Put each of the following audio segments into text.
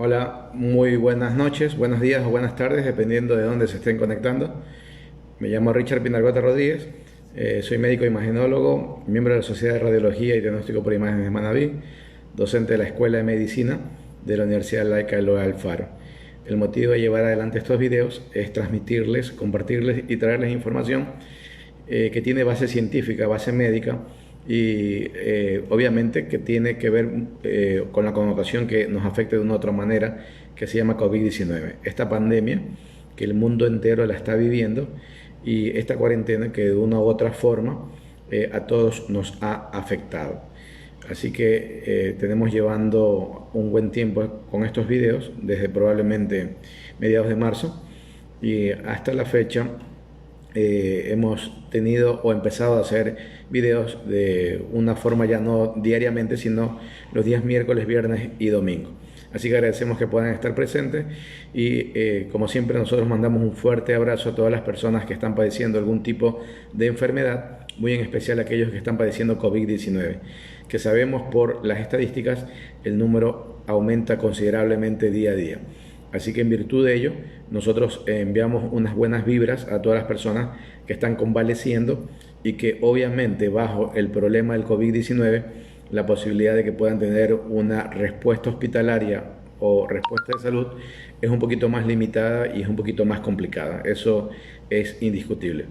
Hola, muy buenas noches, buenos días o buenas tardes, dependiendo de dónde se estén conectando. Me llamo Richard Pinargota Rodríguez, soy médico imagenólogo, miembro de la Sociedad de Radiología y Diagnóstico por Imágenes de Manabí, docente de la Escuela de Medicina de la Universidad Laica Eloy Alfaro. El motivo de llevar adelante estos videos es transmitirles, compartirles y traerles información que tiene base científica, base médica y obviamente que tiene que ver con la connotación que nos afecta de una u otra manera, que se llama COVID-19. Esta pandemia que el mundo entero la está viviendo y esta cuarentena que de una u otra forma a todos nos ha afectado. Así que tenemos llevando un buen tiempo con estos videos, desde probablemente mediados de marzo y hasta la fecha hemos tenido o empezado a hacer videos de una forma ya no diariamente, sino los días miércoles, viernes y domingo. Así que agradecemos que puedan estar presentes y como siempre nosotros mandamos un fuerte abrazo a todas las personas que están padeciendo algún tipo de enfermedad, muy en especial a aquellos que están padeciendo COVID-19, que sabemos por las estadísticas el número aumenta considerablemente día a día. Así que en virtud de ello, nosotros enviamos unas buenas vibras a todas las personas que están convaleciendo y que obviamente bajo el problema del COVID-19, la posibilidad de que puedan tener una respuesta hospitalaria o respuesta de salud es un poquito más limitada y es un poquito más complicada. Eso es indiscutible.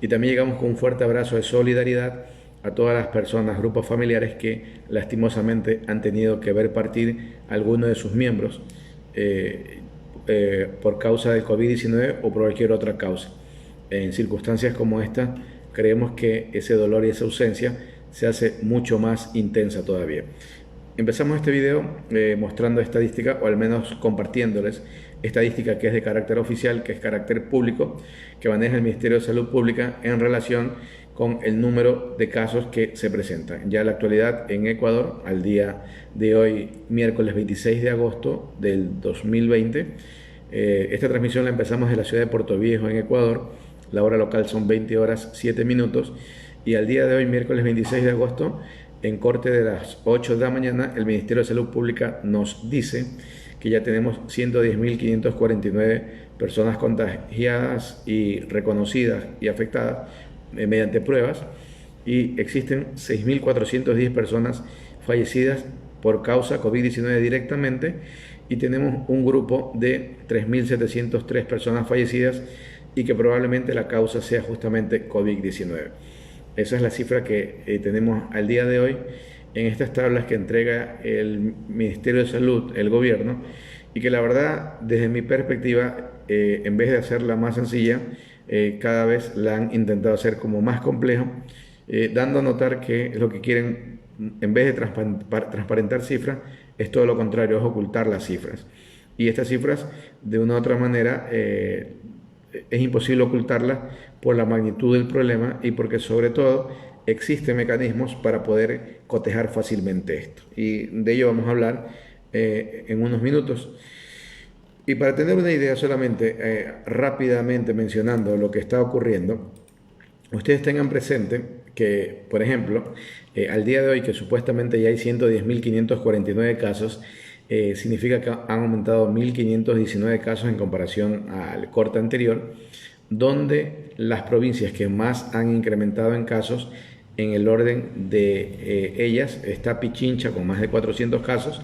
Y también llegamos con un fuerte abrazo de solidaridad a todas las personas, grupos familiares que lastimosamente han tenido que ver partir alguno de sus miembros por causa del COVID-19 o por cualquier otra causa. En circunstancias como esta, creemos que ese dolor y esa ausencia se hace mucho más intensa todavía. Empezamos este video mostrando estadística, o al menos compartiéndoles estadística que es de carácter oficial, que es carácter público, que maneja el Ministerio de Salud Pública en relación con el número de casos que se presentan. Ya en la actualidad en Ecuador, al día de hoy, miércoles 26 de agosto del 2020, esta transmisión la empezamos en la ciudad de Puerto Viejo, en Ecuador. La hora local son 20 horas 7 minutos y al día de hoy, miércoles 26 de agosto, en corte de las 8 de la mañana, el Ministerio de Salud Pública nos dice que ya tenemos 110.549 personas contagiadas y reconocidas y afectadas mediante pruebas, y existen 6.410 personas fallecidas por causa COVID-19 directamente, y tenemos un grupo de 3.703 personas fallecidas y que probablemente la causa sea justamente COVID-19. Esa es la cifra que tenemos al día de hoy en estas tablas que entrega el Ministerio de Salud, el gobierno, y que la verdad, desde mi perspectiva, en vez de hacerla más sencilla, cada vez la han intentado hacer como más compleja, dando a notar que lo que quieren, en vez de transparentar cifras, es todo lo contrario, es ocultar las cifras. Y estas cifras, de una u otra manera, es imposible ocultarlas por la magnitud del problema y porque sobre todo existen mecanismos para poder cotejar fácilmente esto. Y de ello vamos a hablar en unos minutos. Y para tener una idea solamente, rápidamente mencionando lo que está ocurriendo, ustedes tengan presente que, por ejemplo, al día de hoy que supuestamente ya hay 110.549 casos, significa que han aumentado 1.519 casos en comparación al corte anterior, donde las provincias que más han incrementado en casos, en el orden de ellas, está Pichincha con más de 400 casos,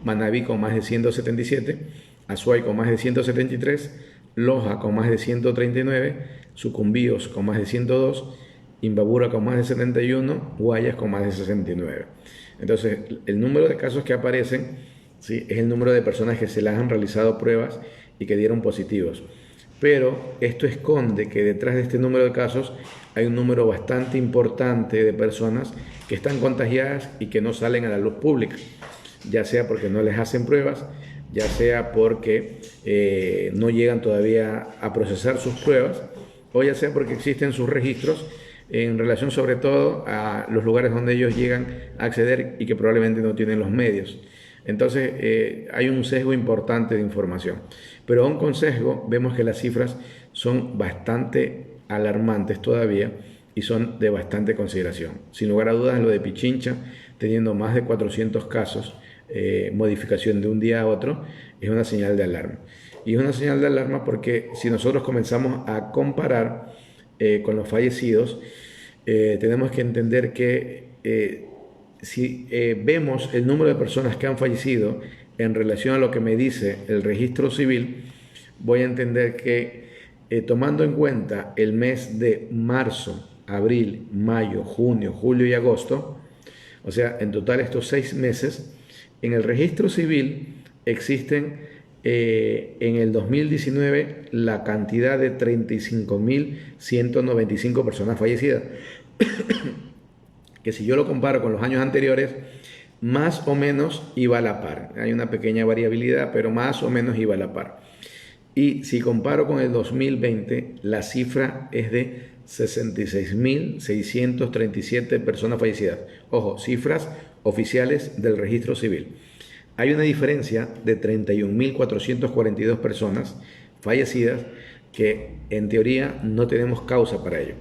Manabí con más de 177, Azuay con más de 173, Loja con más de 139, Sucumbíos con más de 102, Imbabura con más de 71, Guayas con más de 69. Entonces, el número de casos que aparecen, ¿sí?, es el número de personas que se les han realizado pruebas y que dieron positivos. Pero esto esconde que detrás de este número de casos hay un número bastante importante de personas que están contagiadas y que no salen a la luz pública, ya sea porque no les hacen pruebas, ya sea porque no llegan todavía a procesar sus pruebas, o ya sea porque existen sus registros en relación sobre todo a los lugares donde ellos llegan a acceder y que probablemente no tienen los medios. Entonces hay un sesgo importante de información, pero aún con sesgo vemos que las cifras son bastante alarmantes todavía y son de bastante consideración. Sin lugar a dudas, lo de Pichincha, teniendo más de 400 casos, modificación de un día a otro, es una señal de alarma. Y es una señal de alarma porque si nosotros comenzamos a comparar con los fallecidos, tenemos que entender que si vemos el número de personas que han fallecido en relación a lo que me dice el registro civil, voy a entender que tomando en cuenta el mes de marzo, abril, mayo, junio, julio y agosto, o sea, en total estos 6 meses, en el registro civil existen en el 2019 la cantidad de 35.195 personas fallecidas, que si yo lo comparo con los años anteriores, más o menos iba a la par. Hay una pequeña variabilidad, pero más o menos iba a la par. Y si comparo con el 2020, la cifra es de 66.637 personas fallecidas. Ojo, cifras oficiales del registro civil. Hay una diferencia de 31.442 personas fallecidas que en teoría no tenemos causa para ello.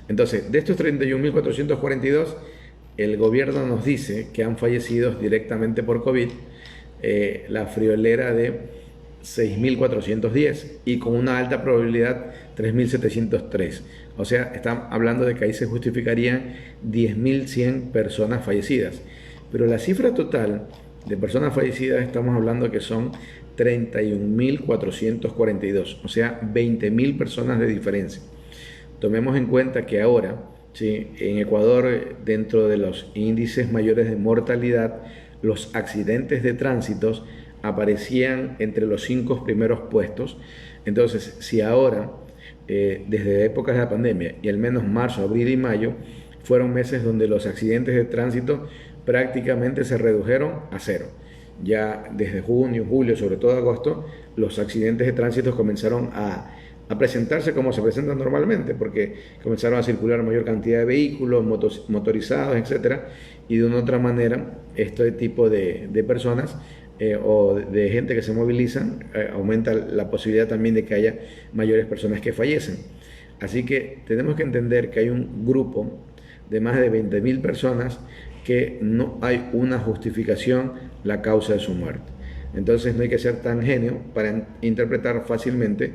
Entonces, de estos 31.442, el gobierno nos dice que han fallecido directamente por COVID la friolera de 6.410 y con una alta probabilidad 3.703. O sea, están hablando de que ahí se justificarían 10.100 personas fallecidas. Pero la cifra total de personas fallecidas estamos hablando que son 31.442, o sea, 20.000 personas de diferencia. Tomemos en cuenta que ahora, ¿sí?, en Ecuador, dentro de los índices mayores de mortalidad, los accidentes de tránsito aparecían entre los 5 primeros puestos. Entonces, si ahora, desde épocas de la pandemia, y al menos marzo, abril y mayo, fueron meses donde los accidentes de tránsito prácticamente se redujeron a cero. Ya desde junio, julio, sobre todo agosto, los accidentes de tránsito comenzaron a presentarse como se presentan normalmente, porque comenzaron a circular mayor cantidad de vehículos, motorizados, etcétera, y de una u otra manera, este tipo de personas o de gente que se movilizan, aumenta la posibilidad también de que haya mayores personas que fallecen. Así que tenemos que entender que hay un grupo de más de 20.000 personas que no hay una justificación la causa de su muerte. Entonces no hay que ser tan genio para interpretar fácilmente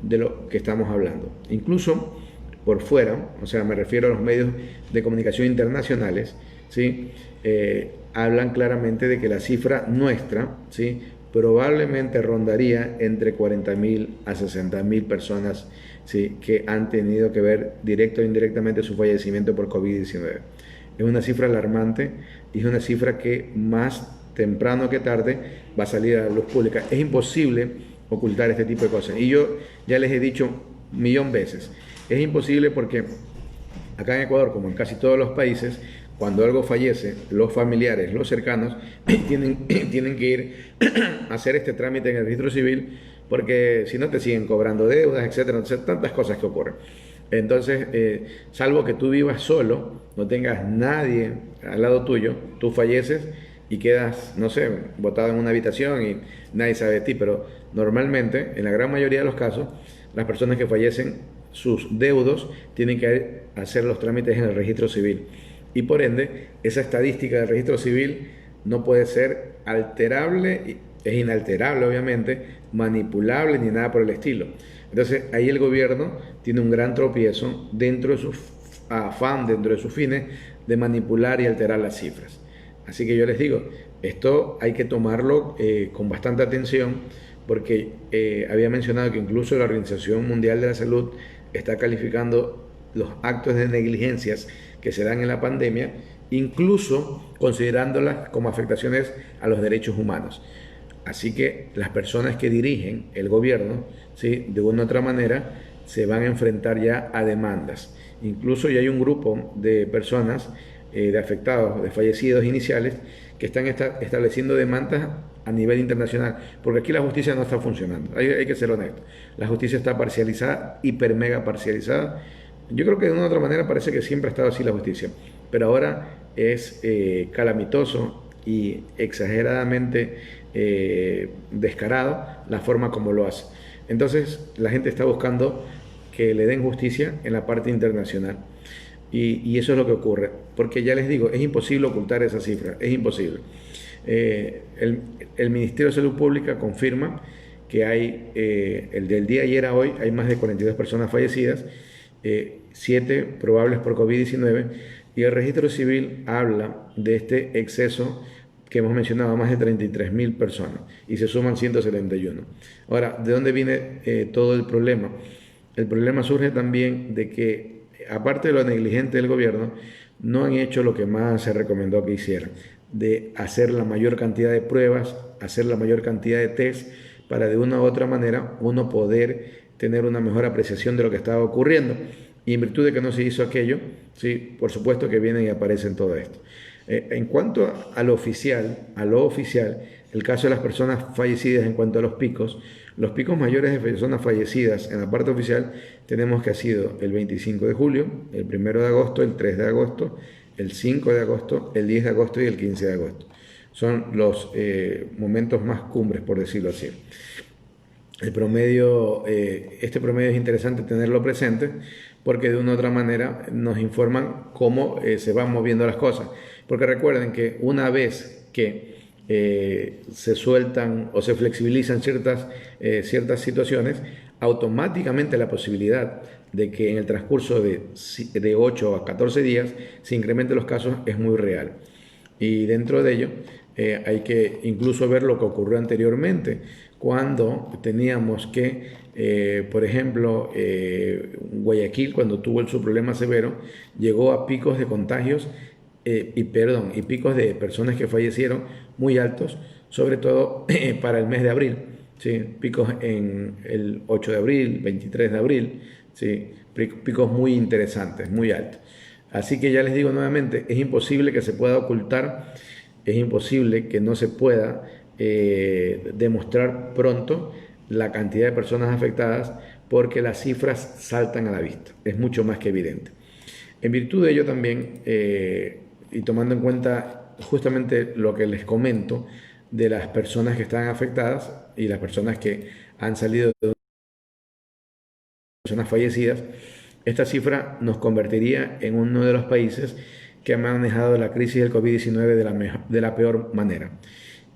de lo que estamos hablando. Incluso por fuera, o sea, me refiero a los medios de comunicación internacionales, ¿sí?, hablan claramente de que la cifra nuestra, ¿sí?, probablemente rondaría entre 40.000 a 60.000 personas, ¿sí?, que han tenido que ver directo o indirectamente su fallecimiento por COVID-19. Es una cifra alarmante y es una cifra que más temprano que tarde va a salir a la luz pública. Es imposible ocultar este tipo de cosas. Y yo ya les he dicho 1.000.000 veces, es imposible porque acá en Ecuador, como en casi todos los países, cuando algo fallece, los familiares, los cercanos, tienen que ir a hacer este trámite en el registro civil, porque si no te siguen cobrando deudas, etcétera, entonces, tantas cosas que ocurren. Entonces, salvo que tú vivas solo, no tengas nadie al lado tuyo, tú falleces y quedas, no sé, botado en una habitación y nadie sabe de ti, pero normalmente, en la gran mayoría de los casos, las personas que fallecen, sus deudos tienen que hacer los trámites en el registro civil. Y por ende, esa estadística del registro civil no puede ser alterable, es inalterable obviamente, manipulable ni nada por el estilo. Entonces ahí el gobierno tiene un gran tropiezo dentro de su afán, dentro de sus fines de manipular y alterar las cifras. Así que yo les digo, esto hay que tomarlo con bastante atención, porque había mencionado que incluso la Organización Mundial de la Salud está calificando los actos de negligencias que se dan en la pandemia, incluso considerándolas como afectaciones a los derechos humanos. Así que las personas que dirigen el gobierno, ¿sí?, de una u otra manera, se van a enfrentar ya a demandas. Incluso ya hay un grupo de personas, de afectados, de fallecidos iniciales, que están estableciendo demandas a nivel internacional, porque aquí la justicia no está funcionando, hay que ser honesto. La justicia está parcializada, hiper mega parcializada. Yo creo que de una u otra manera parece que siempre ha estado así la justicia, pero ahora es calamitoso y exageradamente descarado la forma como lo hace. Entonces la gente está buscando que le den justicia en la parte internacional, y eso es lo que ocurre, porque ya les digo, es imposible ocultar esa cifra, es imposible. El Ministerio de Salud Pública confirma que hay, el del día de ayer a hoy, hay más de 42 personas fallecidas, 7 probables por COVID-19, y el registro civil habla de este exceso que hemos mencionado, más de 33.000 personas, y se suman 171. Ahora, ¿de dónde viene todo el problema? El problema surge también de que, aparte de lo negligente del gobierno, no han hecho lo que más se recomendó que hicieran, de hacer la mayor cantidad de pruebas, hacer la mayor cantidad de test, para de una u otra manera uno poder tener una mejor apreciación de lo que estaba ocurriendo. Y en virtud de que no se hizo aquello, sí, por supuesto que vienen y aparecen todo esto. En cuanto a lo oficial, el caso de las personas fallecidas en cuanto a los picos mayores de personas fallecidas en la parte oficial tenemos que ha sido el 25 de julio, el 1 de agosto, el 3 de agosto, el 5 de agosto, el 10 de agosto y el 15 de agosto. Son los momentos más cumbres, por decirlo así. El promedio, este promedio es interesante tenerlo presente porque de una u otra manera nos informan cómo se van moviendo las cosas. Porque recuerden que una vez que se sueltan o se flexibilizan ciertas situaciones, automáticamente la posibilidad de que en el transcurso de 8 a 14 días se incrementen los casos es muy real. Y dentro de ello hay que incluso ver lo que ocurrió anteriormente, cuando teníamos que, por ejemplo, Guayaquil, cuando tuvo su problema severo, llegó a picos de contagios y picos de personas que fallecieron muy altos, sobre todo para el mes de abril, ¿sí? Picos en el 8 de abril, 23 de abril, ¿sí? Picos muy interesantes, muy altos. Así que ya les digo nuevamente, es imposible que se pueda ocultar, es imposible que no se pueda demostrar pronto la cantidad de personas afectadas, porque las cifras saltan a la vista, es mucho más que evidente. En virtud de ello también, y tomando en cuenta justamente lo que les comento de las personas que están afectadas y las personas que han salido de personas fallecidas, esta cifra nos convertiría en uno de los países que ha manejado la crisis del COVID-19 de la peor manera.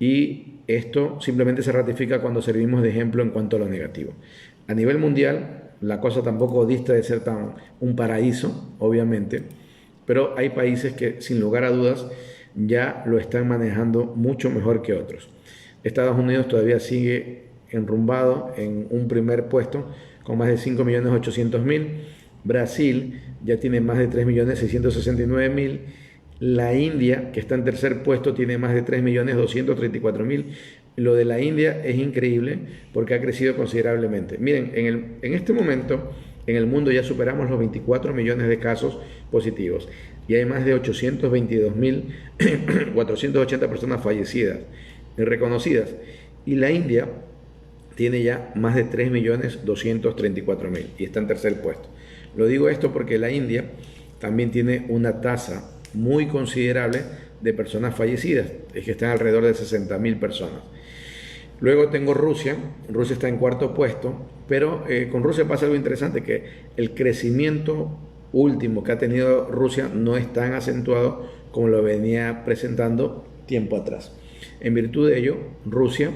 Y esto simplemente se ratifica cuando servimos de ejemplo en cuanto a lo negativo. A nivel mundial, la cosa tampoco dista de ser tan un paraíso, obviamente, pero hay países que sin lugar a dudas ya lo están manejando mucho mejor que otros. Estados Unidos todavía sigue enrumbado en un primer puesto con más de 5.800.000. Brasil ya tiene más de 3.669.000. La India, que está en tercer puesto, tiene más de 3.234.000. Lo de la India es increíble porque ha crecido considerablemente. Miren, en este momento en el mundo ya superamos los 24 millones de casos positivos y hay más de 822.480 personas fallecidas y reconocidas. Y la India tiene ya más de 3.234.000 y está en tercer puesto. Lo digo esto porque la India también tiene una tasa muy considerable de personas fallecidas, es que están alrededor de 60.000 personas. Luego tengo Rusia está en cuarto puesto, pero con Rusia pasa algo interesante, que el crecimiento último que ha tenido Rusia no es tan acentuado como lo venía presentando tiempo atrás. En virtud de ello, Rusia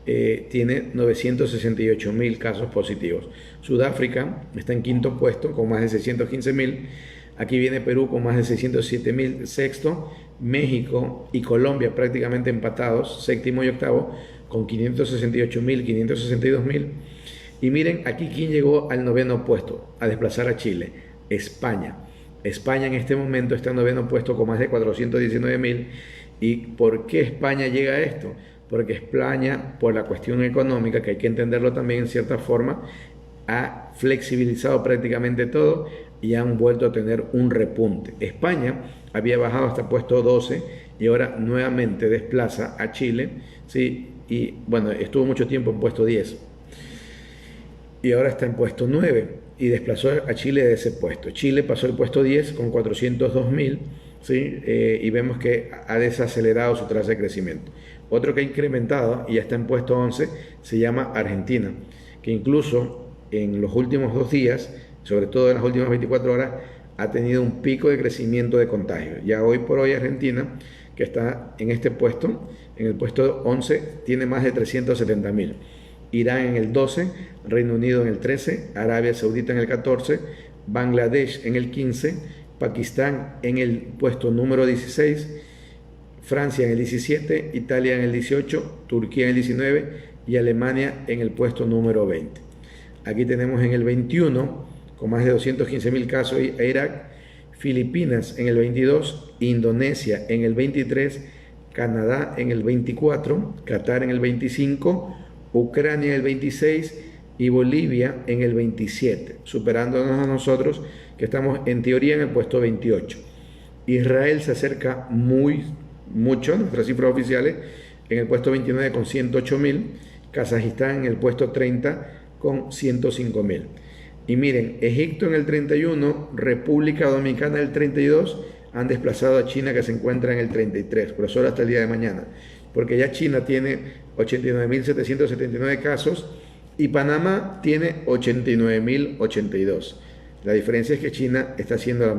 tiene 968.000 casos positivos. Sudáfrica está en quinto puesto con más de 615.000. Aquí viene Perú con más de 607.000, sexto. México y Colombia prácticamente empatados, séptimo y octavo, con 568.000, 562.000. Y miren aquí quién llegó al noveno puesto, a desplazar a Chile: España. España en este momento está en noveno puesto con más de 419.000. ¿Y por qué España llega a esto? Porque España, por la cuestión económica, que hay que entenderlo también en cierta forma, ha flexibilizado prácticamente todo y han vuelto a tener un repunte. España había bajado hasta puesto 12 y ahora nuevamente desplaza a Chile, ¿sí? Y bueno, estuvo mucho tiempo en puesto 10 y ahora está en puesto 9 y desplazó a Chile de ese puesto. Chile pasó el puesto 10 con 402.000, ¿sí? Y vemos que ha desacelerado su tasa de crecimiento. Otro que ha incrementado y ya está en puesto 11 se llama Argentina, que incluso en los últimos 2 días, sobre todo en las últimas 24 horas, ha tenido un pico de crecimiento de contagio. Ya hoy por hoy Argentina, que está en este puesto, en el puesto 11 tiene más de 370.000. Irán en el 12, Reino Unido en el 13, Arabia Saudita en el 14, Bangladesh en el 15, Pakistán en el puesto número 16, Francia en el 17, Italia en el 18, Turquía en el 19 y Alemania en el puesto número 20. Aquí tenemos en el 21, con más de 215.000 casos, a Irak, Filipinas en el 22, Indonesia en el 23, Canadá en el 24, Qatar en el 25, Ucrania en el 26 y Bolivia en el 27, superándonos a nosotros que estamos en teoría en el puesto 28. Israel se acerca mucho a nuestras cifras oficiales en el puesto 29 con 108.000, Kazajistán en el puesto 30 con 105.000. Y miren, Egipto en el 31, República Dominicana en el 32, han desplazado a China que se encuentra en el 33, por eso hasta el día de mañana, porque ya China tiene 89.779 casos y Panamá tiene 89.082. La diferencia es que China está haciendo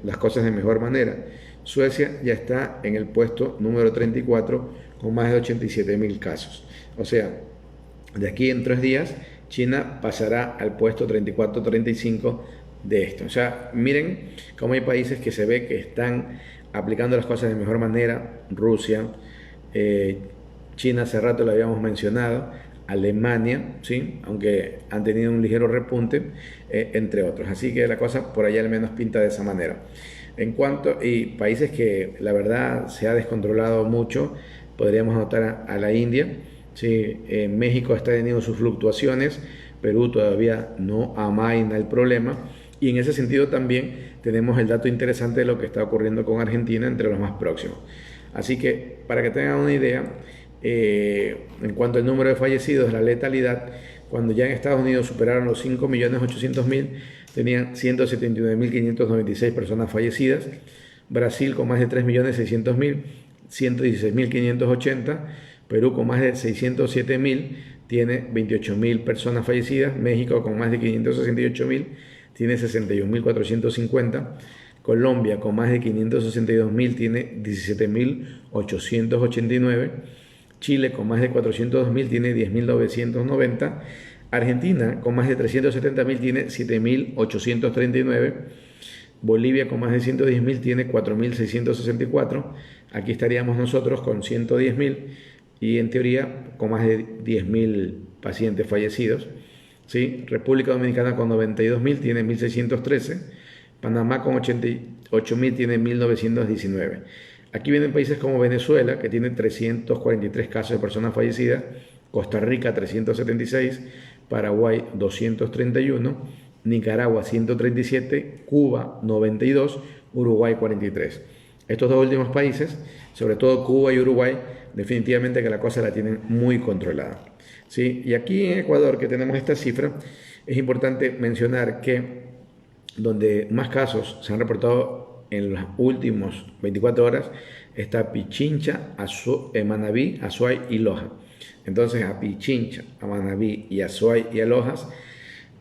las cosas de mejor manera. Suecia ya está en el puesto número 34 con más de 87.000 casos. O sea, de aquí en 3 días China pasará al puesto 34-35 de esto. O sea, miren cómo hay países que se ve que están aplicando las cosas de mejor manera. Rusia, China hace rato lo habíamos mencionado, Alemania, ¿sí? Aunque han tenido un ligero repunte, entre otros. Así que la cosa por allá al menos pinta de esa manera. Y países que la verdad se ha descontrolado mucho, podríamos notar a la India, ¿sí? México está teniendo sus fluctuaciones, Perú todavía no amaina el problema, y en ese sentido también tenemos el dato interesante de lo que está ocurriendo con Argentina entre los más próximos. Así que para que tengan una idea, en cuanto al número de fallecidos, la letalidad, cuando ya en Estados Unidos superaron los 5.800.000, tenían 179.596 personas fallecidas. Brasil con más de 3.600.000, 116.580. Perú con más de 607.000, tiene 28.000 personas fallecidas. México con más de 568.000, tiene 61.450. Colombia con más de 562.000, tiene 17.889. Chile con más de 402.000, tiene 10.990. Argentina con más de 370.000, tiene 7.839. Bolivia con más de 110.000, tiene 4.664. Aquí estaríamos nosotros con 110.000 y en teoría con más de 10.000 pacientes fallecidos. ¿Sí? República Dominicana con 92.000, tiene 1.613. Panamá con 88.000, tiene 1.919. Aquí vienen países como Venezuela, que tiene 343 casos de personas fallecidas, Costa Rica 376, Paraguay 231, Nicaragua 137, Cuba 92, Uruguay 43. Estos dos últimos países, sobre todo Cuba y Uruguay, definitivamente que la cosa la tienen muy controlada. ¿Sí? Y aquí en Ecuador, que tenemos esta cifra, es importante mencionar que donde más casos se han reportado en las últimas 24 horas está Pichincha, Manabí, Azuay y Loja. Entonces a Pichincha, a Manabí y Azuay y a Lojas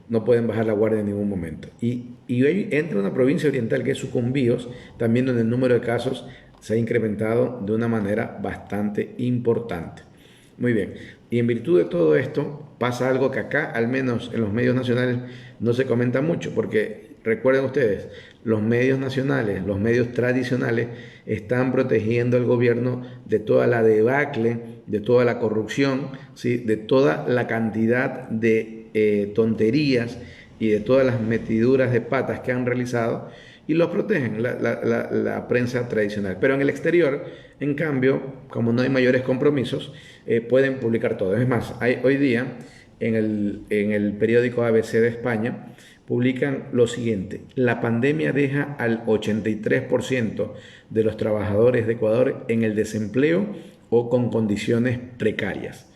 no pueden bajar la guardia en ningún momento. Y hoy entra una provincia oriental que es Sucumbíos, también donde el número de casos se ha incrementado de una manera bastante importante. Muy bien, y en virtud de todo esto pasa algo que acá, al menos en los medios nacionales, no se comenta mucho, porque recuerden ustedes, los medios nacionales, los medios tradicionales están protegiendo al gobierno de toda la debacle, de toda la corrupción, ¿sí? De toda la cantidad de tonterías y de todas las metiduras de patas que han realizado, y los protegen la prensa tradicional. Pero en el exterior, en cambio, como no hay mayores compromisos, pueden publicar todo. Es más, hoy día en el periódico ABC de España publican lo siguiente: la pandemia deja al 83% de los trabajadores de Ecuador en el desempleo o con condiciones precarias.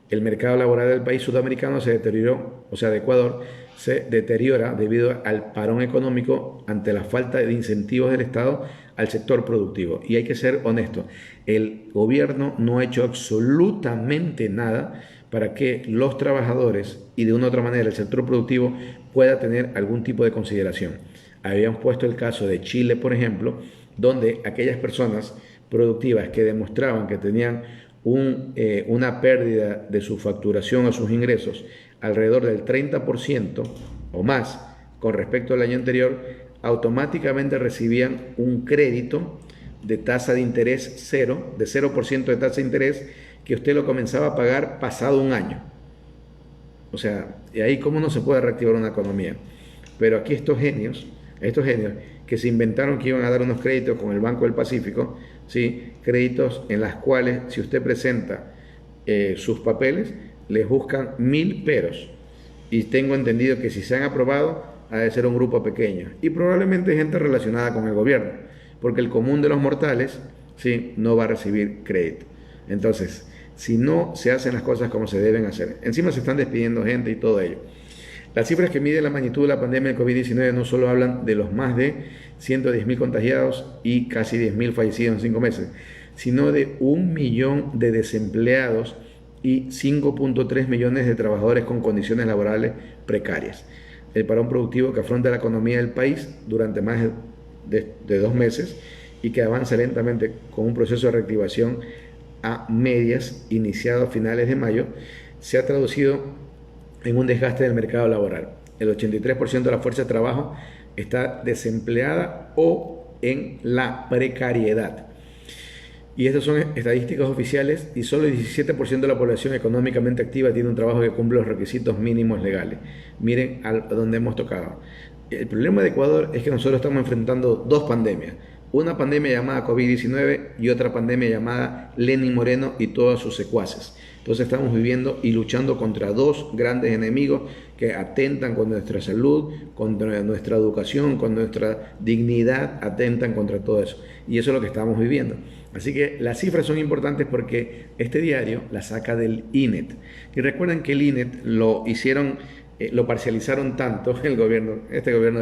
El mercado laboral del país sudamericano se deterioró, o sea, de Ecuador, se deteriora debido al parón económico ante la falta de incentivos del Estado al sector productivo. Y hay que ser honesto, el gobierno no ha hecho absolutamente nada para que los trabajadores y de una u otra manera el sector productivo pueda tener algún tipo de consideración. Habíamos puesto el caso de Chile, por ejemplo, donde aquellas personas productivas que demostraban que tenían una pérdida de su facturación o sus ingresos alrededor del 30% o más con respecto al año anterior, automáticamente recibían un crédito de tasa de interés cero, de 0% de tasa de interés, que usted lo comenzaba a pagar pasado un año. O sea, y ahí cómo no se puede reactivar una economía. Pero aquí estos genios que se inventaron que iban a dar unos créditos con el Banco del Pacífico, ¿sí? Créditos en las cuales si usted presenta sus papeles, les buscan 1000 peros. Y tengo entendido que si se han aprobado, ha de ser un grupo pequeño. Y probablemente gente relacionada con el gobierno, porque el común de los mortales, ¿sí? No va a recibir crédito. Entonces, si no se hacen las cosas como se deben hacer, encima se están despidiendo gente y todo ello. Las cifras que miden la magnitud de la pandemia del COVID-19 no solo hablan de los más de 110.000 contagiados y casi 10.000 fallecidos en 5 meses, sino de 1 millón de desempleados y 5.3 millones de trabajadores con condiciones laborales precarias. El parón productivo que afronta la economía del país durante más de 2 meses y que avanza lentamente con un proceso de reactivación a medias iniciado a finales de mayo, se ha traducido en un desgaste del mercado laboral. El 83% de la fuerza de trabajo está desempleada o en la precariedad. Y estas son estadísticas oficiales y solo el 17% de la población económicamente activa tiene un trabajo que cumple los requisitos mínimos legales. Miren a donde hemos tocado. El problema de Ecuador es que nosotros estamos enfrentando dos pandemias. Una pandemia llamada COVID-19 y otra pandemia llamada Lenín Moreno y todos sus secuaces. Entonces estamos viviendo y luchando contra dos grandes enemigos que atentan contra nuestra salud, contra nuestra educación, contra nuestra dignidad, atentan contra todo eso. Y eso es lo que estamos viviendo. Así que las cifras son importantes porque este diario la saca del INET. Y recuerden que el INET lo hicieron, lo parcializaron tanto el gobierno, este gobierno,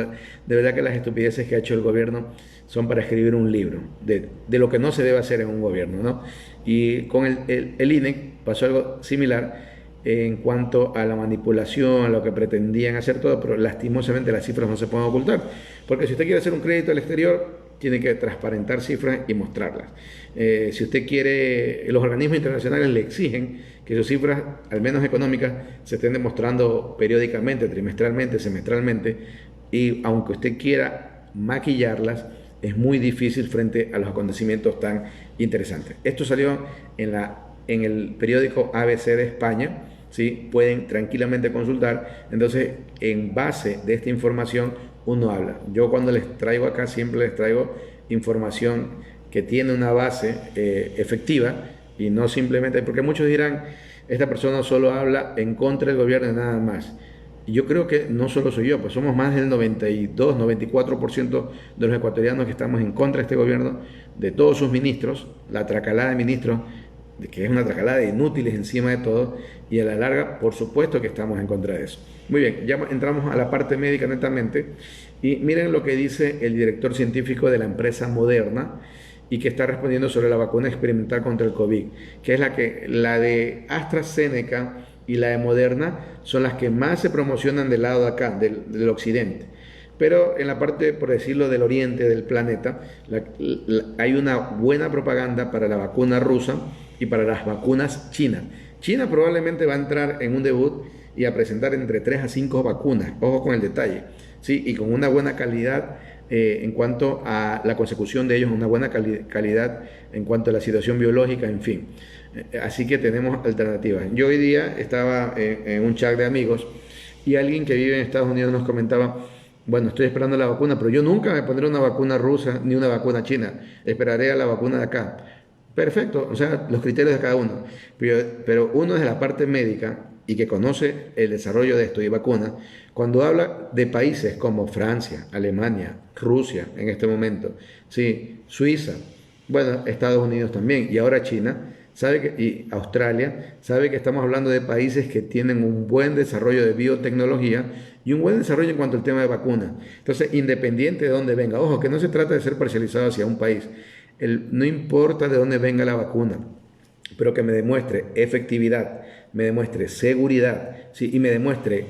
de verdad que las estupideces que ha hecho el gobierno son para escribir un libro de lo que no se debe hacer en un gobierno, ¿no? Y con el INEC pasó algo similar en cuanto a la manipulación, a lo que pretendían hacer todo, pero lastimosamente las cifras no se pueden ocultar, porque si usted quiere hacer un crédito al exterior, tiene que transparentar cifras y mostrarlas. Si usted quiere, los organismos internacionales le exigen que sus cifras, al menos económicas, se estén demostrando periódicamente, trimestralmente, semestralmente, y aunque usted quiera maquillarlas, es muy difícil frente a los acontecimientos tan interesantes. Esto salió en el periódico ABC de España, ¿sí? Pueden tranquilamente consultar. Entonces, en base de esta información, uno habla. Yo cuando les traigo acá, siempre les traigo información que tiene una base efectiva y no simplemente, porque muchos dirán, esta persona solo habla en contra del gobierno y nada más. Y yo creo que no solo soy yo, pues somos más del 92, 94% de los ecuatorianos que estamos en contra de este gobierno, de todos sus ministros, la tracalada de ministros, que es una tracalada de inútiles encima de todo, y a la larga, por supuesto que estamos en contra de eso. Muy bien, ya entramos a la parte médica netamente, y miren lo que dice el director científico de la empresa Moderna, y que está respondiendo sobre la vacuna experimental contra el COVID, que es la de AstraZeneca y la de Moderna son las que más se promocionan del lado de acá, del occidente. Pero en la parte, por decirlo, del oriente del planeta, hay una buena propaganda para la vacuna rusa y para las vacunas chinas. China probablemente va a entrar en un debut y a presentar entre 3 a 5 vacunas, ojo con el detalle, ¿sí? Y con una buena calidad en cuanto a la consecución de ellos, una buena calidad en cuanto a la situación biológica, en fin. Así que tenemos alternativas. Yo hoy día estaba en un chat de amigos y alguien que vive en Estados Unidos nos comentaba, bueno, estoy esperando la vacuna, pero yo nunca me pondré una vacuna rusa ni una vacuna china, esperaré a la vacuna de acá. Perfecto, o sea, los criterios de cada uno. Pero uno es de la parte médica y que conoce el desarrollo de esto y vacuna, cuando habla de países como Francia, Alemania, Rusia en este momento, sí, Suiza, bueno, Estados Unidos también, y ahora China, y Australia, sabe que estamos hablando de países que tienen un buen desarrollo de biotecnología y un buen desarrollo en cuanto al tema de vacunas. Entonces, independiente de dónde venga, ojo, que no se trata de ser parcializado hacia un país, no importa de dónde venga la vacuna, pero que me demuestre efectividad, me demuestre seguridad, ¿sí? Y me demuestre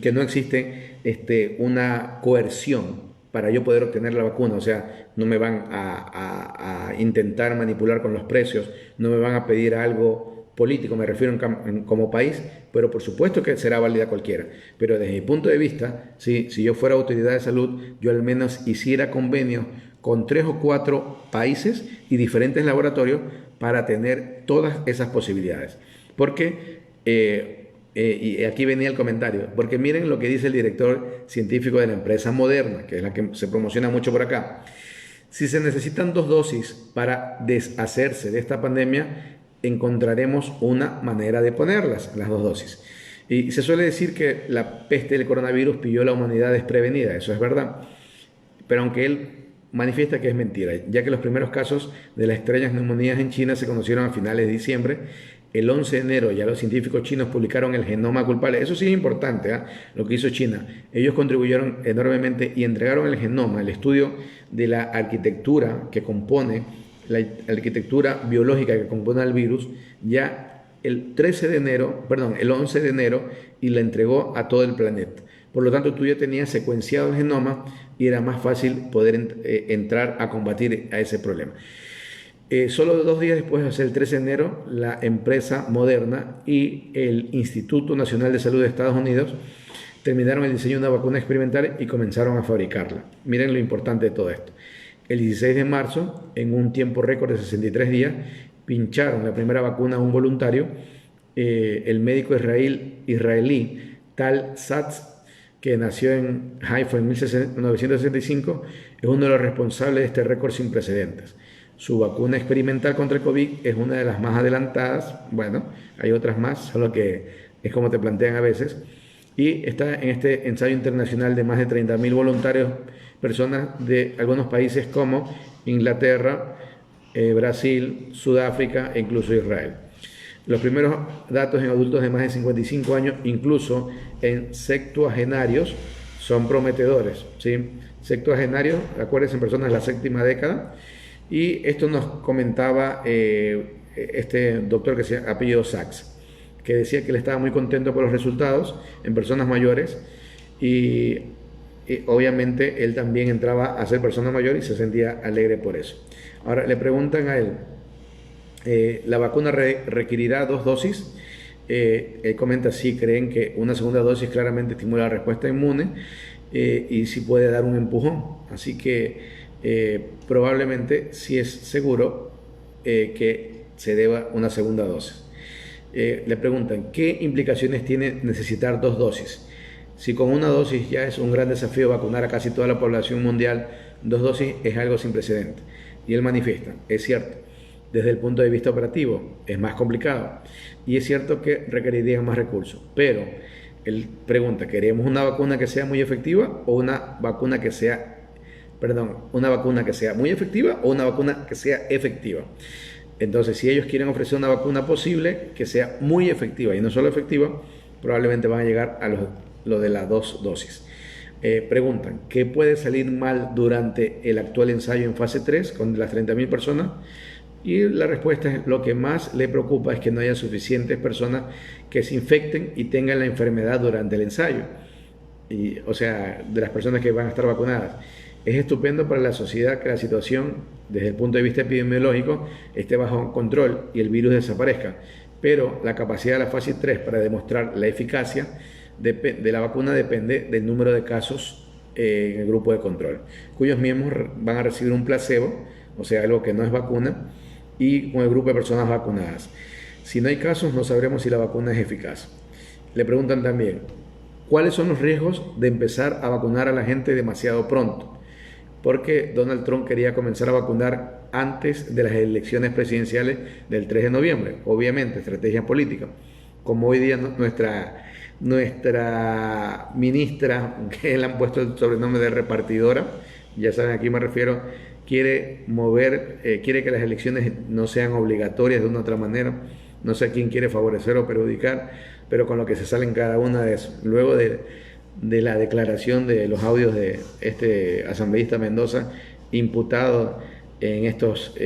que no existe una coerción para yo poder obtener la vacuna. O sea, no me van a intentar manipular con los precios, no me van a pedir algo político, me refiero como país, pero por supuesto que será válida cualquiera. Pero desde mi punto de vista, si yo fuera autoridad de salud, yo al menos hiciera convenios con 3 o 4 países y diferentes laboratorios para tener todas esas posibilidades. Porque y aquí venía el comentario, porque miren lo que dice el director científico de la empresa Moderna, que es la que se promociona mucho por acá. Si se necesitan 2 dosis para deshacerse de esta pandemia, encontraremos una manera de ponerlas, las 2 dosis. Y se suele decir que la peste del coronavirus pilló a la humanidad desprevenida, eso es verdad. Pero aunque él manifiesta que es mentira, ya que los primeros casos de las extrañas neumonías en China se conocieron a finales de diciembre. El 11 de enero ya los científicos chinos publicaron el genoma culpable. Eso sí es importante, lo que hizo China. Ellos contribuyeron enormemente y entregaron el genoma, el estudio de la arquitectura que compone, la arquitectura biológica que compone al virus, ya el 11 de enero, y la entregó a todo el planeta. Por lo tanto, tú ya tenías secuenciado el genoma y era más fácil poder entrar a combatir a ese problema. Solo 2 días después, o sea, el 13 de enero, la empresa Moderna y el Instituto Nacional de Salud de Estados Unidos terminaron el diseño de una vacuna experimental y comenzaron a fabricarla. Miren lo importante de todo esto. El 16 de marzo, en un tiempo récord de 63 días, pincharon la primera vacuna a un voluntario. El médico israelí Tal Satz, que nació en Haifa en 1965, es uno de los responsables de este récord sin precedentes. Su vacuna experimental contra el COVID es una de las más adelantadas. Bueno, hay otras más, solo que es como te plantean a veces. Y está en este ensayo internacional de más de 30.000 voluntarios, personas de algunos países como Inglaterra, Brasil, Sudáfrica e incluso Israel. Los primeros datos en adultos de más de 55 años, incluso en septuagenarios, son prometedores, ¿sí? Septuagenarios, acuérdense, en personas de la séptima década. Y esto nos comentaba este doctor que se apellido Sachs, que decía que él estaba muy contento por los resultados en personas mayores y obviamente él también entraba a ser persona mayor y se sentía alegre por eso. Ahora le preguntan a él, ¿la vacuna requerirá 2 dosis? Él comenta, sí, creen que una segunda dosis claramente estimula la respuesta inmune y sí puede dar un empujón. Así que probablemente sí es seguro que se deba una segunda dosis. Le preguntan, ¿qué implicaciones tiene necesitar 2 dosis? Si con una dosis ya es un gran desafío vacunar a casi toda la población mundial, 2 dosis es algo sin precedentes. Y él manifiesta, es cierto, desde el punto de vista operativo es más complicado y es cierto que requeriría más recursos, pero él pregunta, ¿queremos una vacuna que sea muy efectiva o una vacuna que sea muy efectiva o una vacuna que sea efectiva? Entonces, si ellos quieren ofrecer una vacuna posible que sea muy efectiva y no solo efectiva, probablemente van a llegar a lo de las 2 dosis. Preguntan, ¿qué puede salir mal durante el actual ensayo en fase 3 con las 30.000 personas? Y la respuesta es, lo que más le preocupa es que no haya suficientes personas que se infecten y tengan la enfermedad durante el ensayo. O sea, de las personas que van a estar vacunadas. Es estupendo para la sociedad que la situación, desde el punto de vista epidemiológico, esté bajo control y el virus desaparezca. Pero la capacidad de la fase 3 para demostrar la eficacia de la vacuna depende del número de casos en el grupo de control, cuyos miembros van a recibir un placebo, o sea, algo que no es vacuna, y con el grupo de personas vacunadas. Si no hay casos, no sabremos si la vacuna es eficaz. Le preguntan también, ¿cuáles son los riesgos de empezar a vacunar a la gente demasiado pronto? Porque Donald Trump quería comenzar a vacunar antes de las elecciones presidenciales del 3 de noviembre. Obviamente, estrategia política. Como hoy día nuestra ministra, que le han puesto el sobrenombre de repartidora, ya saben a quién me refiero, quiere que las elecciones no sean obligatorias de una u otra manera. No sé a quién quiere favorecer o perjudicar, pero con lo que se sale en cada una de eso. Luego de la declaración de los audios de este asambleísta Mendoza, imputado en estos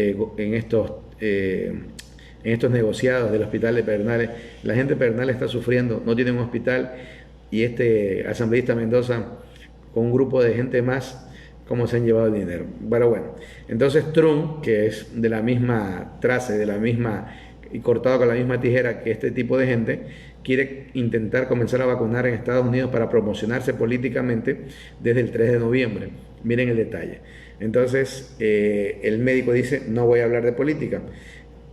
negociados del hospital de Pedernales. La gente de Pedernales está sufriendo, no tiene un hospital, y este asambleísta Mendoza, con un grupo de gente más, cómo se han llevado el dinero. Bueno, entonces Trump, que es de la misma trace, de la misma y cortado con la misma tijera que este tipo de gente, quiere intentar comenzar a vacunar en Estados Unidos para promocionarse políticamente desde el 3 de noviembre. Miren el detalle. Entonces, el médico dice, no voy a hablar de política.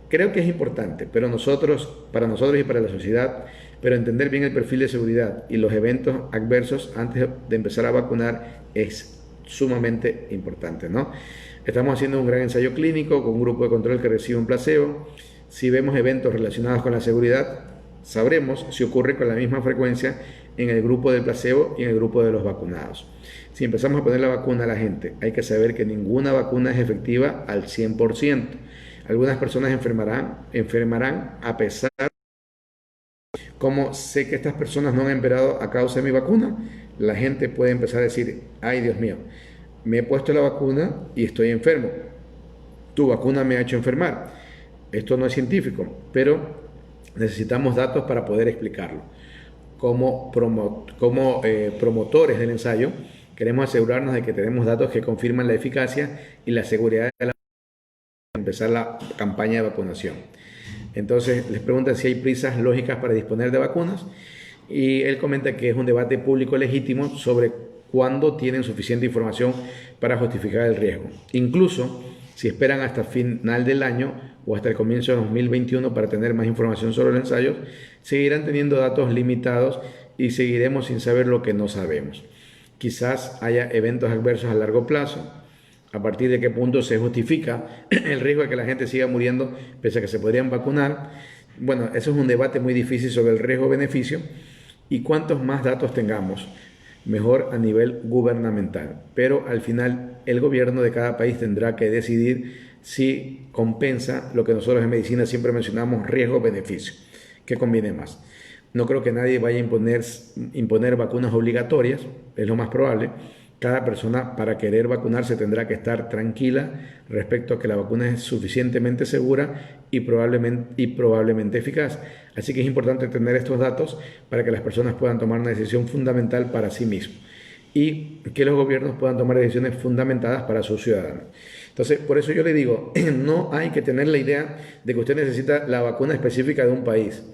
Creo que es importante, pero para nosotros y para la sociedad, pero entender bien el perfil de seguridad y los eventos adversos antes de empezar a vacunar es sumamente importante, ¿no? Estamos haciendo un gran ensayo clínico con un grupo de control que recibe un placebo. Si vemos eventos relacionados con la seguridad, sabremos si ocurre con la misma frecuencia en el grupo del placebo y en el grupo de los vacunados. Si empezamos a poner la vacuna a la gente, hay que saber que ninguna vacuna es efectiva al 100%. Algunas personas enfermarán a pesar. Como sé que estas personas no han empeorado a causa de mi vacuna, la gente puede empezar a decir, ay Dios mío, me he puesto la vacuna y estoy enfermo. Tu vacuna me ha hecho enfermar. Esto no es científico, pero necesitamos datos para poder explicarlo. Como promotores del ensayo, queremos asegurarnos de que tenemos datos que confirman la eficacia y la seguridad de empezar la campaña de vacunación. Entonces les preguntan si hay prisas lógicas para disponer de vacunas y él comenta que es un debate público legítimo sobre cuándo tienen suficiente información para justificar el riesgo. Incluso si esperan hasta final del año o hasta el comienzo de 2021 para tener más información sobre los ensayos, seguirán teniendo datos limitados y seguiremos sin saber lo que no sabemos. Quizás haya eventos adversos a largo plazo. A partir de qué punto se justifica el riesgo de que la gente siga muriendo pese a que se podrían vacunar. Bueno, eso es un debate muy difícil sobre el riesgo-beneficio y cuantos más datos tengamos, mejor a nivel gubernamental. Pero al final el gobierno de cada país tendrá que decidir si compensa lo que nosotros en medicina siempre mencionamos, riesgo-beneficio. ¿Qué conviene más? No creo que nadie vaya a imponer vacunas obligatorias, es lo más probable. Cada persona para querer vacunarse tendrá que estar tranquila respecto a que la vacuna es suficientemente segura y probablemente eficaz. Así que es importante tener estos datos para que las personas puedan tomar una decisión fundamental para sí mismos y que los gobiernos puedan tomar decisiones fundamentadas para sus ciudadanos. Entonces, por eso yo le digo, no hay que tener la idea de que usted necesita la vacuna específica de un país.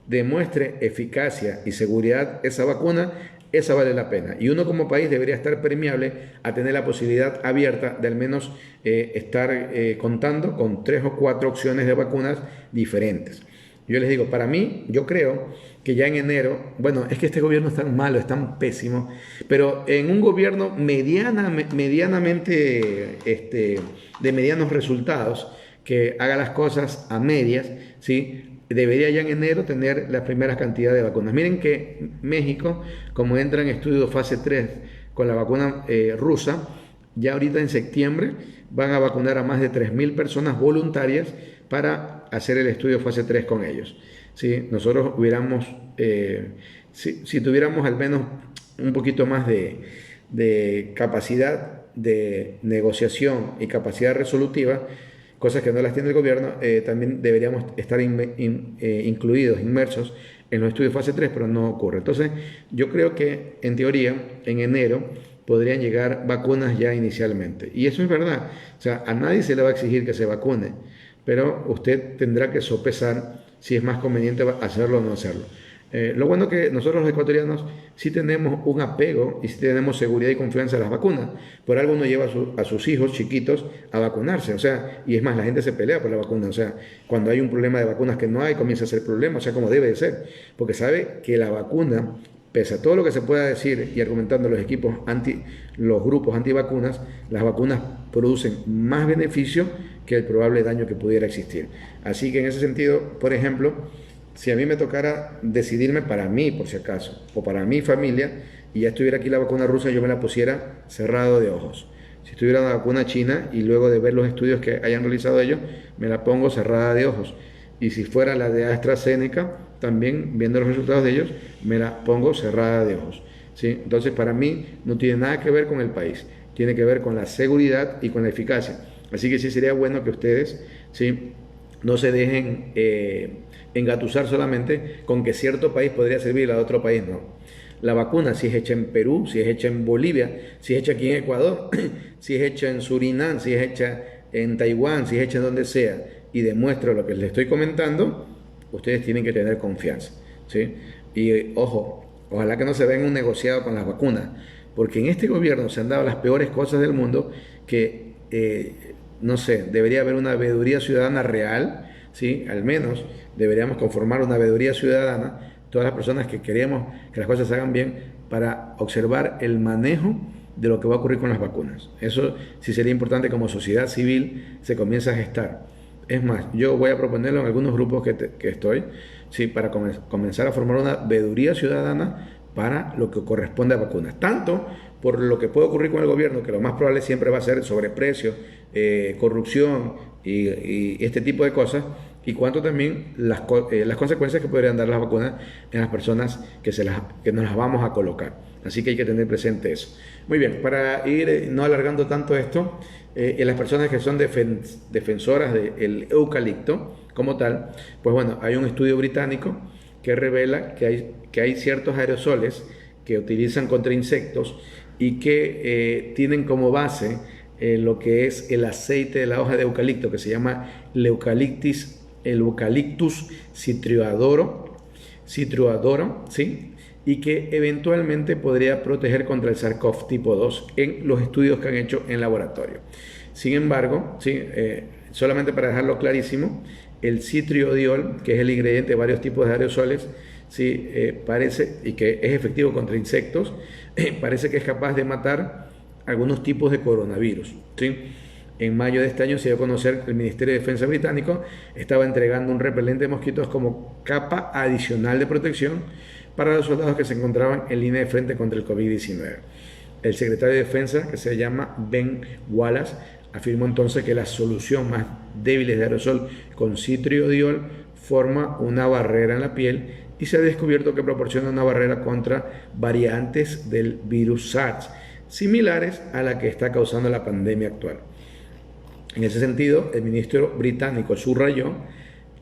Demuestre eficacia y seguridad esa vacuna, esa vale la pena. Y uno como país debería estar permeable a tener la posibilidad abierta de al menos estar contando con 3 o 4 opciones de vacunas diferentes. Yo les digo, para mí, yo creo que ya en enero, bueno, es que este gobierno es tan malo, es tan pésimo, pero en un gobierno medianamente de medianos resultados, que haga las cosas a medias, ¿sí? Debería ya en enero tener las primeras cantidades de vacunas. Miren que México, como entra en estudio fase 3 con la vacuna rusa, ya ahorita en septiembre van a vacunar a más de 3.000 personas voluntarias para hacer el estudio fase 3 con ellos. ¿Sí? Nosotros hubiéramos, si tuviéramos al menos un poquito más de capacidad de negociación y capacidad resolutiva, cosas que no las tiene el gobierno, también deberíamos estar incluidos, inmersos en los estudios fase 3, pero no ocurre. Entonces, yo creo que en teoría, en enero, podrían llegar vacunas ya inicialmente. Y eso es verdad. O sea, a nadie se le va a exigir que se vacune, pero usted tendrá que sopesar si es más conveniente hacerlo o no hacerlo. Lo bueno que nosotros los ecuatorianos sí tenemos un apego y sí tenemos seguridad y confianza en las vacunas. Por algo uno lleva a sus hijos chiquitos a vacunarse, o sea, y es más, la gente se pelea por la vacuna, o sea, cuando hay un problema de vacunas que no hay, comienza a ser problema, o sea, como debe de ser, porque sabe que la vacuna, pese a todo lo que se pueda decir y argumentando los grupos antivacunas, las vacunas producen más beneficio que el probable daño que pudiera existir. Así que en ese sentido, por ejemplo, si a mí me tocara decidirme para mí, por si acaso, o para mi familia, y ya estuviera aquí la vacuna rusa, yo me la pusiera cerrado de ojos. Si estuviera la vacuna china y luego de ver los estudios que hayan realizado ellos, me la pongo cerrada de ojos. Y si fuera la de AstraZeneca, también viendo los resultados de ellos, me la pongo cerrada de ojos. ¿Sí? Entonces, para mí no tiene nada que ver con el país, tiene que ver con la seguridad y con la eficacia. Así que sí sería bueno que ustedes, ¿sí?, no se dejen engatusar solamente con que cierto país podría servir a otro país, no. la vacuna, si es hecha en Perú, si es hecha en Bolivia, si es hecha aquí en Ecuador, si es hecha en Surinam, si es hecha en Taiwán, si es hecha en donde sea, y demuestra lo que les estoy comentando, ustedes tienen que tener confianza, ¿sí? Y ojo, ojalá que no se vean un negociado con las vacunas, porque en este gobierno se han dado las peores cosas del mundo que, no sé, debería haber una veeduría ciudadana real, ¿sí? Al menos deberíamos conformar una veeduría ciudadana, todas las personas que queremos que las cosas se hagan bien, para observar el manejo de lo que va a ocurrir con las vacunas. Eso sí sería importante, como sociedad civil se comienza a gestar. Es más, yo voy a proponerlo en algunos grupos que estoy, sí, para comenzar a formar una veeduría ciudadana para lo que corresponde a vacunas. Tanto por lo que puede ocurrir con el gobierno, que lo más probable siempre va a ser sobreprecio, corrupción y este tipo de cosas, y cuanto también las consecuencias que podrían dar las vacunas en las personas que nos las vamos a colocar. Así que hay que tener presente eso. Muy bien, para ir no alargando tanto esto, en las personas que son defensoras del eucalipto como tal, pues bueno, hay un estudio británico que revela que hay ciertos aerosoles que utilizan contra insectos y que tienen como base lo que es el aceite de la hoja de eucalipto, que se llama el Eucalyptus citriodorum, ¿sí? Y que eventualmente podría proteger contra el SARS-CoV tipo 2 en los estudios que han hecho en laboratorio. Sin embargo, ¿sí? Solamente para dejarlo clarísimo, el citriodiol, que es el ingrediente de varios tipos de aerosoles, ¿sí? Parece, y que es efectivo contra insectos, parece que es capaz de matar algunos tipos de coronavirus, ¿sí? En mayo de este año se dio a conocer que el Ministerio de Defensa británico estaba entregando un repelente de mosquitos como capa adicional de protección para los soldados que se encontraban en línea de frente contra el COVID-19. El secretario de Defensa, que se llama Ben Wallace, afirmó entonces que la solución más débil de aerosol con citriodiol forma una barrera en la piel y se ha descubierto que proporciona una barrera contra variantes del virus SARS, similares a la que está causando la pandemia actual. En ese sentido, el ministro británico subrayó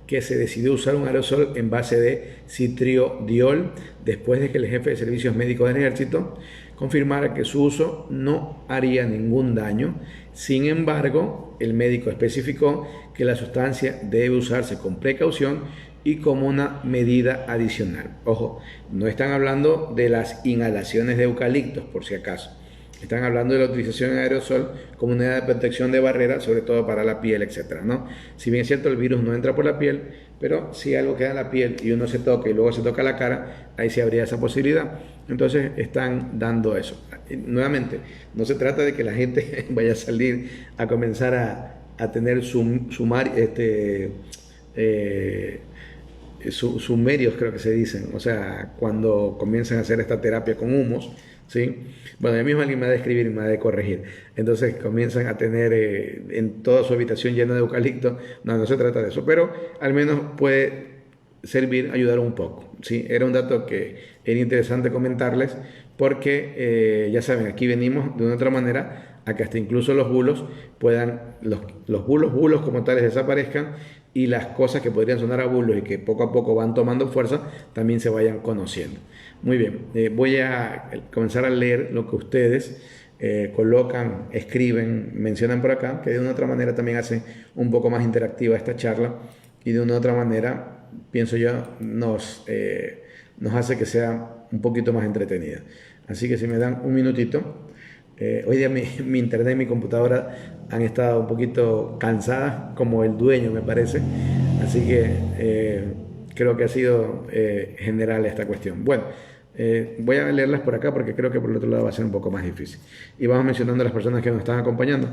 que se decidió usar un aerosol en base de citriodiol después de que el jefe de servicios médicos del ejército confirmara que su uso no haría ningún daño. Sin embargo, el médico especificó que la sustancia debe usarse con precaución y como una medida adicional. Ojo, no están hablando de las inhalaciones de eucaliptos, por si acaso. Están hablando de la utilización de aerosol como unidad de protección de barrera, sobre todo para la piel, etcétera, ¿no? Si bien es cierto, el virus no entra por la piel, pero si algo queda en la piel y uno se toca y luego se toca la cara, ahí sí habría esa posibilidad. Entonces están dando eso. Nuevamente, no se trata de que la gente vaya a salir a comenzar a tener sumerios, creo que se dicen, o sea, cuando comienzan a hacer esta terapia con humos, ¿sí? Bueno, ya mismo alguien me ha de escribir y me ha de corregir. Entonces comienzan a tener en toda su habitación llena de eucalipto. No, no se trata de eso, pero al menos puede servir, ayudar un poco, ¿sí? Era un dato que era interesante comentarles porque ya saben, aquí venimos de una otra manera a que hasta incluso los bulos puedan, los bulos como tales desaparezcan y las cosas que podrían sonar a bulos y que poco a poco van tomando fuerza también se vayan conociendo. Muy bien, voy a comenzar a leer lo que ustedes colocan, escriben, mencionan por acá, que de una otra manera también hace un poco más interactiva esta charla y de una otra manera, pienso yo, nos hace que sea un poquito más entretenida. Así que si me dan un minutito. Hoy día mi internet y mi computadora han estado un poquito cansadas, como el dueño me parece, así que creo que ha sido general esta cuestión. Bueno, voy a leerlas por acá porque creo que por el otro lado va a ser un poco más difícil. Y vamos mencionando a las personas que nos están acompañando.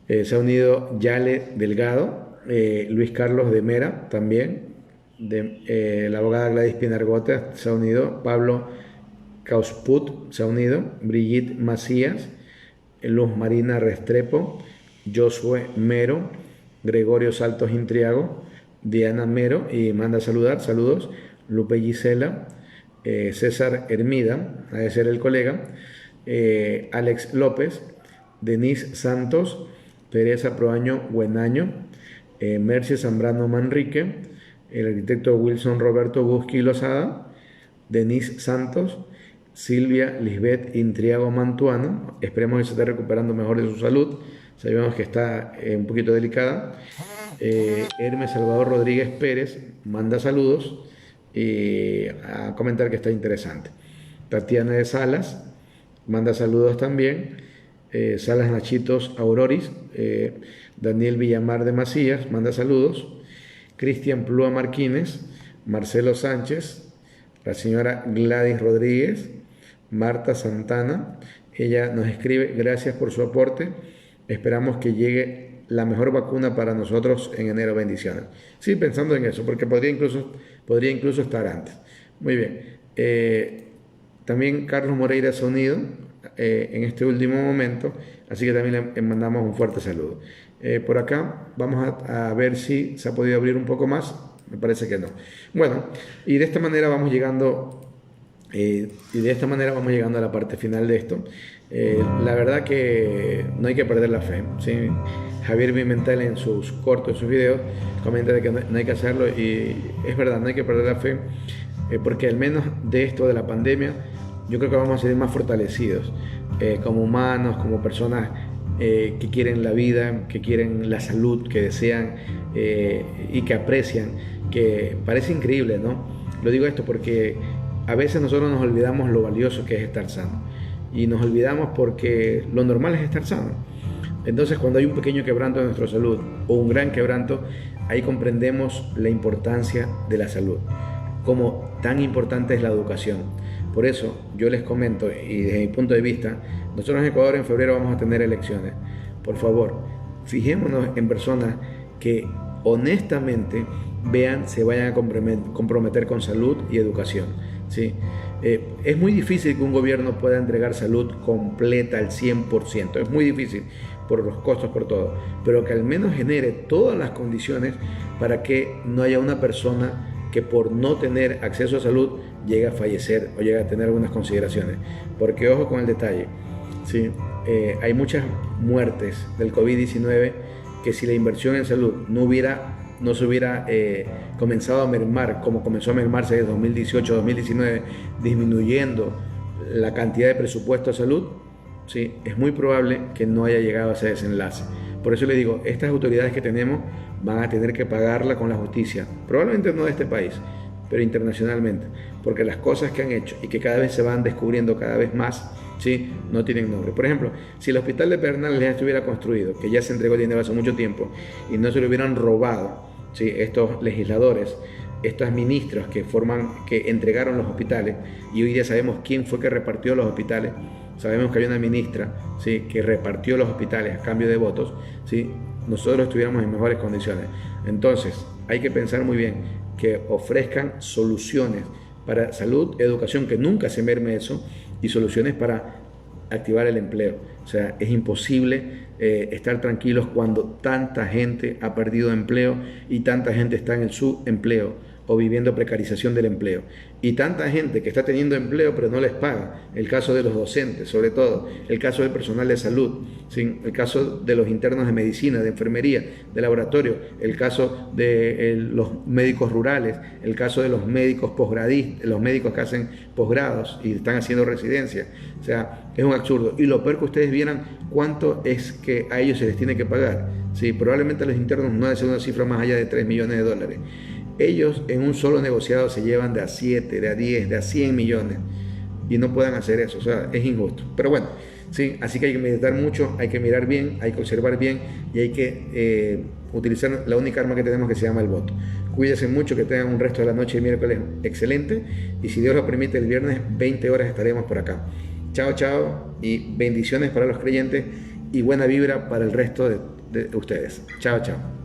Se ha unido Yale Delgado, Luis Carlos de Mera también, la abogada Gladys Pinargota se ha unido, Pablo Causput se ha unido, Brigitte Macías, Luz Marina Restrepo, Josué Mero, Gregorio Saltos Intriago, Diana Mero y manda saludar, saludos, Lupe Gisela, César Hermida, ha de ser el colega, Alex López, Denise Santos, Teresa Proaño Buenaño, Merce Zambrano Manrique, el arquitecto Wilson Roberto Gusqui Lozada, Denise Santos, Silvia Lisbeth Intriago Mantuano, esperemos que se esté recuperando mejor de su salud, sabemos que está un poquito delicada. Hermes Salvador Rodríguez Pérez manda saludos y a comentar que está interesante. Tatiana de Salas manda saludos también. Salas Nachitos Auroris. Daniel Villamar de Macías manda saludos. Cristian Plúa Marquínez, Marcelo Sánchez, la señora Gladys Rodríguez, Marta Santana. Ella nos escribe: gracias por su aporte, esperamos que llegue la mejor vacuna para nosotros en enero, bendiciones. Sí, pensando en eso, porque podría incluso estar antes. Muy bien. También Carlos Moreira se ha unido en este último momento, así que también le mandamos un fuerte saludo. Por acá vamos a ver si se ha podido abrir un poco más. Me parece que no. Bueno, y de esta manera vamos llegando a la parte final de esto. La verdad que no hay que perder la fe, ¿sí? Javier Pimentel en sus cortos, en sus videos, comenta de que no hay que hacerlo, y es verdad, no hay que perder la fe, porque al menos de esto de la pandemia, yo creo que vamos a salir más fortalecidos, como humanos, como personas que quieren la vida, que quieren la salud, que desean y que aprecian, que parece increíble, ¿no? Lo digo esto porque a veces nosotros nos olvidamos lo valioso que es estar sano, y nos olvidamos porque lo normal es estar sano. Entonces, cuando hay un pequeño quebranto en nuestra salud o un gran quebranto, ahí comprendemos la importancia de la salud, como tan importante es la educación. Por eso yo les comento, y desde mi punto de vista, nosotros en Ecuador en febrero vamos a tener elecciones. Por favor, fijémonos en personas que honestamente se vayan a comprometer con salud y educación, ¿sí? Es muy difícil que un gobierno pueda entregar salud completa al 100%, es muy difícil por los costos, por todo, pero que al menos genere todas las condiciones para que no haya una persona que por no tener acceso a salud llegue a fallecer o llegue a tener algunas consideraciones. Porque ojo con el detalle, ¿sí? Hay muchas muertes del COVID-19 que si la inversión en salud no se hubiera comenzado a mermar como comenzó a mermarse desde 2018-2019, disminuyendo la cantidad de presupuesto a salud, ¿sí? Es muy probable que no haya llegado a ese desenlace. Por eso le digo, estas autoridades que tenemos van a tener que pagarla con la justicia, probablemente no de este país, pero internacionalmente, porque las cosas que han hecho y que cada vez se van descubriendo cada vez más, ¿sí? No tienen nombre. Por ejemplo, si el hospital de Pedernales ya estuviera construido, que ya se entregó el dinero hace mucho tiempo, y no se lo hubieran robado, ¿sí? Estos legisladores, estos ministros que entregaron los hospitales, y hoy día sabemos quién fue que repartió los hospitales. Sabemos que hay una ministra, ¿sí? Que repartió los hospitales a cambio de votos, ¿sí? Nosotros estuviéramos en mejores condiciones. Entonces, hay que pensar muy bien que ofrezcan soluciones para salud, educación, que nunca se merme eso, y soluciones para activar el empleo. O sea, es imposible estar tranquilos cuando tanta gente ha perdido empleo y tanta gente está en el subempleo o viviendo precarización del empleo, y tanta gente que está teniendo empleo pero no les paga. El caso de los docentes, sobre todo, el caso del personal de salud, ¿sí? El caso de los internos de medicina, de enfermería, de laboratorio, el caso de los médicos rurales, el caso de los médicos posgradistas, los médicos que hacen posgrados y están haciendo residencia. O sea, es un absurdo. Y lo peor que ustedes vieran cuánto es que a ellos se les tiene que pagar. Sí, probablemente a los internos no ha de ser una cifra más allá de $3 millones. Ellos en un solo negociado se llevan de a 7, de a 10, de a 100 millones, y no puedan hacer eso. O sea, es injusto. Pero bueno, sí, así que hay que meditar mucho, hay que mirar bien, hay que observar bien, y hay que utilizar la única arma que tenemos, que se llama el voto. Cuídense mucho, que tengan un resto de la noche de miércoles excelente, y si Dios lo permite, el viernes 20 horas estaremos por acá. Chao, chao, y bendiciones para los creyentes y buena vibra para el resto de ustedes. Chao, chao.